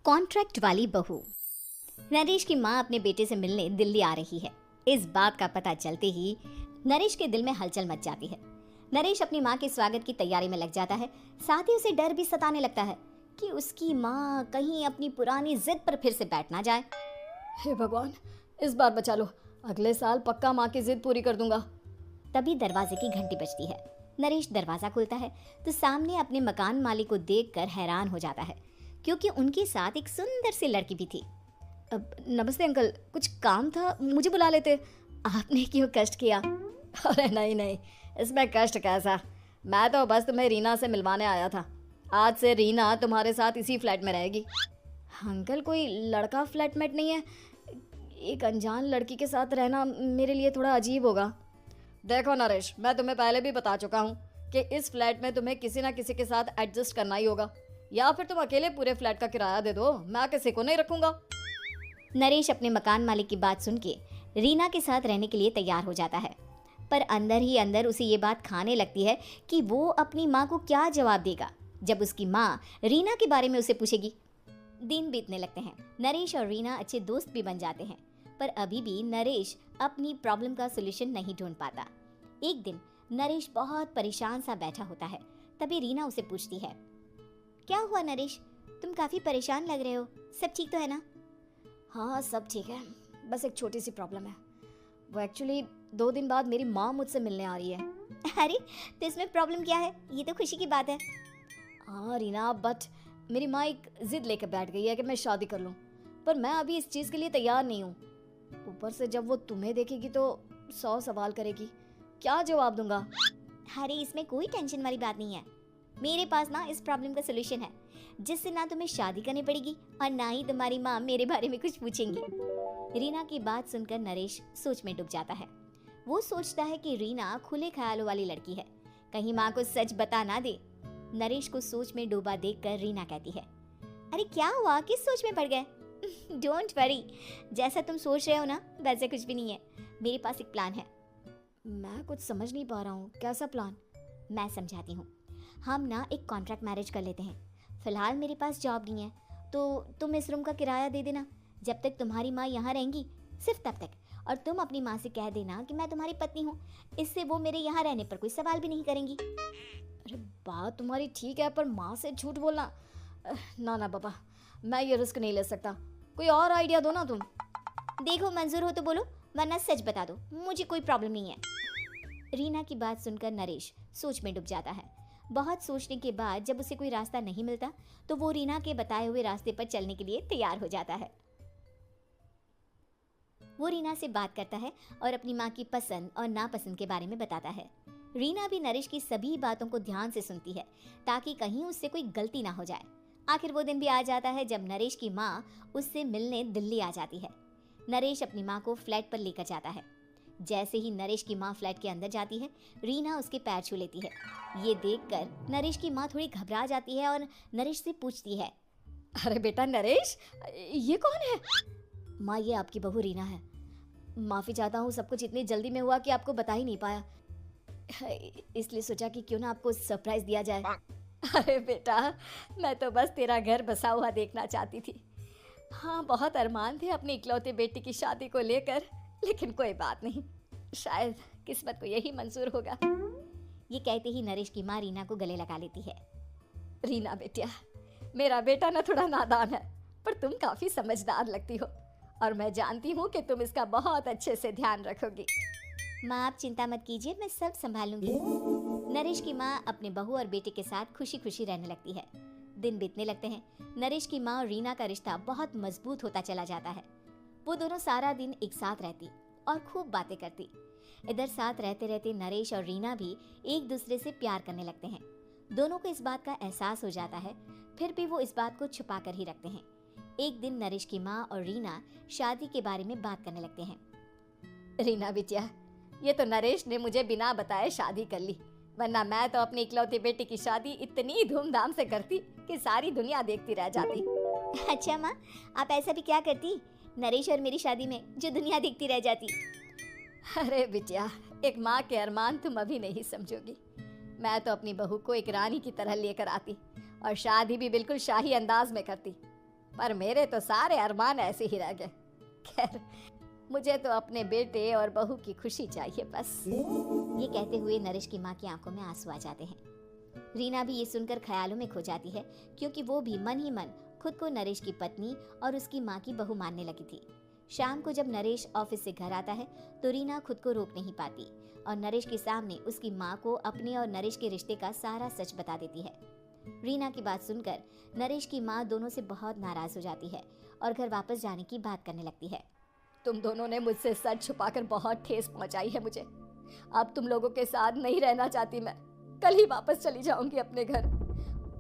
Contract वाली बहू। नरेश की माँ अपने बेटे से मिलने दिल्ली आ रही है। इस बात का पता चलते ही नरेश के दिल में हलचल मच जाती है। नरेश अपनी माँ के स्वागत की तैयारी में लग जाता है। साथ ही उसे डर भी सताने लगता है कि उसकी माँ कहीं अपनी पुरानी जिद पर फिर से बैठ ना जाए। हे भगवान, इस बार बचा लो, अगले साल पक्का माँ की जिद पूरी कर दूंगा। तभी दरवाजे की घंटी बजती है। नरेश दरवाजा खोलता है तो सामने अपने मकान मालिक को देखकर हैरान हो जाता है, क्योंकि उनके साथ एक सुंदर सी लड़की भी थी। अब नमस्ते अंकल, कुछ काम था, मुझे बुला लेते। आपने क्यों कष्ट किया? अरे नहीं नहीं, इसमें कष्ट कैसा, मैं तो बस तुम्हें रीना से मिलवाने आया था। आज से रीना तुम्हारे साथ इसी फ्लैट में रहेगी। अंकल, कोई लड़का फ्लैटमेट नहीं है? एक अनजान लड़की के साथ रहना मेरे लिए थोड़ा अजीब होगा। देखो नरेश, मैं तुम्हें पहले भी बता चुका हूँ कि इस फ्लैट में तुम्हें किसी ना किसी के साथ एडजस्ट करना ही होगा, या फिर तुम अकेले पूरे फ्लैट का किराया दे दो, मैं किसी को नहीं रखूंगा। नरेश अपने मकान मालिक की बात सुन के रीना के साथ रहने के लिए तैयार हो जाता है, पर अंदर ही अंदर उसे ये बात खाने लगती है कि वो अपनी माँ को क्या जवाब देगा जब उसकी माँ रीना के बारे में उसे पूछेगी। दिन बीतने लगते हैं। नरेश और रीना अच्छे दोस्त भी बन जाते हैं, पर अभी भी नरेश अपनी प्रॉब्लम का सलूशन नहीं ढूंढ पाता। एक दिन नरेश बहुत परेशान सा बैठा होता है। तभी रीना उसे पूछती है, क्या हुआ नरेश, तुम काफी परेशान लग रहे हो, सब ठीक तो है ना? हाँ सब ठीक है, बस एक छोटी सी प्रॉब्लम है। वो एक्चुअली 2 दिन बाद मेरी माँ मुझसे मिलने आ रही है। अरे तो इसमें प्रॉब्लम क्या है, ये तो खुशी की बात है। हाँ रीना, बट मेरी माँ एक जिद लेकर बैठ गई है कि मैं शादी कर लूँ, पर मैं अभी इस चीज़ के लिए तैयार नहीं हूँ। ऊपर से जब वो तुम्हें देखेगी तो 100 सवाल करेगी, क्या जवाब दूंगा? अरे इसमें कोई टेंशन वाली बात नहीं है, मेरे पास ना इस प्रॉब्लम का सलूशन है, जिससे ना तुम्हें शादी करनी पड़ेगी और ना ही तुम्हारी माँ मेरे बारे में कुछ पूछेंगी। रीना की बात सुनकर नरेश सोच में डूब जाता है। वो सोचता है कि रीना खुले ख्यालों वाली लड़की है, कहीं माँ को सच बता ना दे। नरेश को सोच में डूबा देखकर रीना कहती है, अरे क्या हुआ, किस सोच में पड़ गए? डोंट वरी, जैसा तुम सोच रहे हो ना वैसे कुछ भी नहीं है, मेरे पास एक प्लान है। मैं कुछ समझ नहीं पा रहा हूँ, कैसा प्लान? मैं समझाती हूँ। हम ना एक कॉन्ट्रैक्ट मैरिज कर लेते हैं। फिलहाल मेरे पास जॉब नहीं है, तो तुम इस रूम का किराया दे देना जब तक तुम्हारी माँ यहाँ रहेंगी, सिर्फ तब तक। और तुम अपनी माँ से कह देना कि मैं तुम्हारी पत्नी हूँ, इससे वो मेरे यहाँ रहने पर कोई सवाल भी नहीं करेंगी। अरे बात तुम्हारी ठीक है, पर माँ से झूठ बोलना, ना ना बाबा, मैं ये रिस्क नहीं ले सकता। कोई और आइडिया दो ना तुम। देखो मंजूर हो तो बोलो, वरना सच बता दो, मुझे कोई प्रॉब्लम नहीं है। रीना की बात सुनकर नरेश सोच में डूब जाता है। बहुत सोचने के बाद जब उसे कोई रास्ता नहीं मिलता तो वो रीना के बताए हुए रास्ते पर चलने के लिए तैयार हो जाता है। वो रीना से बात करता है और अपनी माँ की पसंद और नापसंद के बारे में बताता है। रीना भी नरेश की सभी बातों को ध्यान से सुनती है, ताकि कहीं उससे कोई गलती ना हो जाए। आखिर वो दिन भी आ जाता है जब नरेश की माँ उससे मिलने दिल्ली आ जाती है। नरेश अपनी माँ को फ्लैट पर लेकर जाता है। जैसे ही नरेश की माँ फ्लैट के अंदर जाती है, रीना उसके पैर छू लेती है। ये देखकर नरेश की माँ थोड़ी घबरा जाती है और नरेश से पूछती है, अरे बेटा नरेश, ये कौन है? माँ, ये आपकी बहू रीना है। माफ़ी चाहता हूँ, सब कुछ इतनी जल्दी में हुआ कि आपको बता ही नहीं पाया, इसलिए सोचा कि क्यों ना आपको सरप्राइज दिया जाए। अरे बेटा, मैं तो बस तेरा घर बसा हुआ देखना चाहती थी। हाँ, बहुत अरमान थे अपनी इकलौते बेटी की शादी को लेकर, लेकिन कोई बात नहीं, शायद किस्मत को यही मंजूर होगा। ये कहते ही नरेश की माँ रीना को गले लगा लेती है। रीना बेटिया, मेरा बेटा ना थोड़ा नादान है, पर तुम काफ़ी समझदार लगती हो, और मैं जानती हूँ कि तुम इसका बहुत अच्छे से ध्यान रखोगी। माँ आप चिंता मत कीजिए, मैं सब संभाल लूंगी। नरेश की माँ अपने बहू और बेटे के साथ खुशी खुशी रहने लगती है। दिन बीतने लगते हैं। नरेश की माँ और रीना का रिश्ता बहुत मजबूत होता चला जाता है। वो दोनों सारा दिन एक साथ रहती और खूब बातें करती। इधर साथ रहते रहते नरेश और रीना भी एक दूसरे से प्यार करने लगते हैं। दोनों को इस बात का एहसास हो जाता है, फिर भी वो इस बात को छुपा कर ही रखते हैं। एक दिन नरेश की माँ और रीना शादी के बारे में बात करने लगते हैं। रीना बिटिया, ये तो नरेश ने मुझे बिना बताए शादी कर ली, वरना मैं तो अपनी इकलौती बेटी की शादी इतनी धूमधाम से करती कि सारी दुनिया देखती रह जाती। अच्छा माँ, आप ऐसा भी क्या करती नरेश और मेरी शादी में जो दुनिया देखती रह जाती? अरे बिटिया, एक माँ के अरमान तुम अभी नहीं समझोगी। मैं तो अपनी बहू को एक रानी की तरह लेकर आती और शादी भी बिल्कुल शाही अंदाज में करती। पर मेरे तो सारे अरमान ऐसे ही रह गए। खैर, मुझे तो अपने बेटे और बहू की खुशी चाहिए बस। ये कहते हुए नरेश की माँ की आंखों में आंसू आ जाते हैं। रीना भी ये सुनकर ख्यालों में खो जाती है, क्योंकि वो भी मन ही मन खुद को नरेश की पत्नी और उसकी माँ की बहू मानने लगी थी। शाम को जब नरेश ऑफिस से घर आता है तो रीना खुद को रोक नहीं पाती और नरेश के सामने उसकी माँ को अपने और नरेश के रिश्ते का सारा सच बता देती है। रीना की बात सुनकर नरेश की माँ दोनों से बहुत नाराज हो जाती है और घर वापस जाने की बात करने लगती है। तुम दोनों ने मुझसे सच छुपाकर बहुत ठेस पहुंचाई है मुझे। अब तुम लोगों के साथ नहीं रहना चाहती मैं। कल ही वापस चली जाऊंगी अपने घर।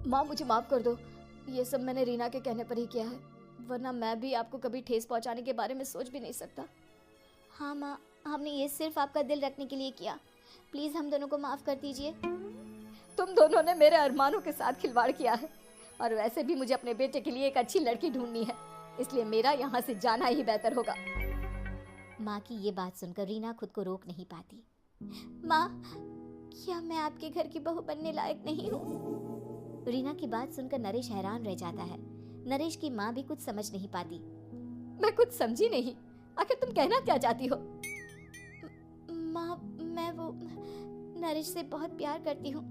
माँ, मुझे माफ कर दो। ये सब मैंने रीना के कहने पर ही किया है, वरना मैं भी आपको कभी ठेस पहुंचाने के बारे में सोच भी नहीं सकता। हाँ माँ, हमने ये सिर्फ आपका दिल रखने के लिए किया। प्लीज हम दोनों को माफ कर दीजिए। तुम दोनों ने मेरे अरमानों के साथ खिलवाड़ किया है, और वैसे भी मुझे अपने बेटे के लिए एक अच्छी लड़की ढूंढनी है, इसलिए मेरा यहाँ से जाना ही बेहतर होगा। माँ की ये बात सुनकर रीना खुद को रोक नहीं पाती। माँ, क्या मैं आपके घर की बहू बनने लायक नहीं हूँ? रीना की बात सुनकर नरेश हैरान रह जाता है। नरेश की माँ भी कुछ समझ नहीं पाती। मैं कुछ समझी नहीं, आखिर तुम कहना क्या चाहती हो? माँ, मैं वो नरेश से बहुत प्यार करती हूँ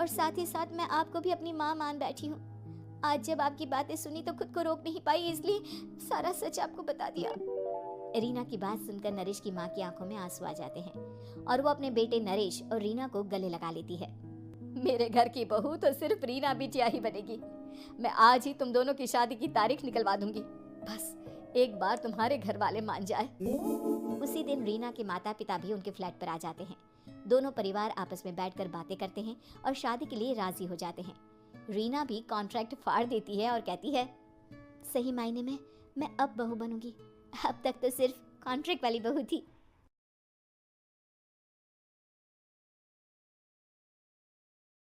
और साथ ही साथ मैं आपको भी अपनी माँ मान बैठी हूँ। आज जब आपकी बातें सुनी तो खुद को रोक नहीं पाई, इसलिए सारा सच आपको बता दिया। रीना की बात सुनकर नरेश की माँ की आंखों में आंसू आ जाते हैं और वो अपने बेटे नरेश और रीना को गले लगा लेती है। मेरे घर की बहू तो सिर्फ रीना बिटिया ही बनेगी। मैं आज ही तुम दोनों की शादी की तारीख निकलवा दूंगी, बस एक बार तुम्हारे घर वाले मान जाए। उसी दिन रीना के माता पिता भी उनके फ्लैट पर आ जाते हैं। दोनों परिवार आपस में बैठकर बातें करते हैं और शादी के लिए राजी हो जाते हैं। रीना भी कॉन्ट्रैक्ट फाड़ देती है और कहती है, सही मायने में मैं अब बहू बनूंगी। अब तक तो सिर्फ कॉन्ट्रैक्ट वाली बहू थी।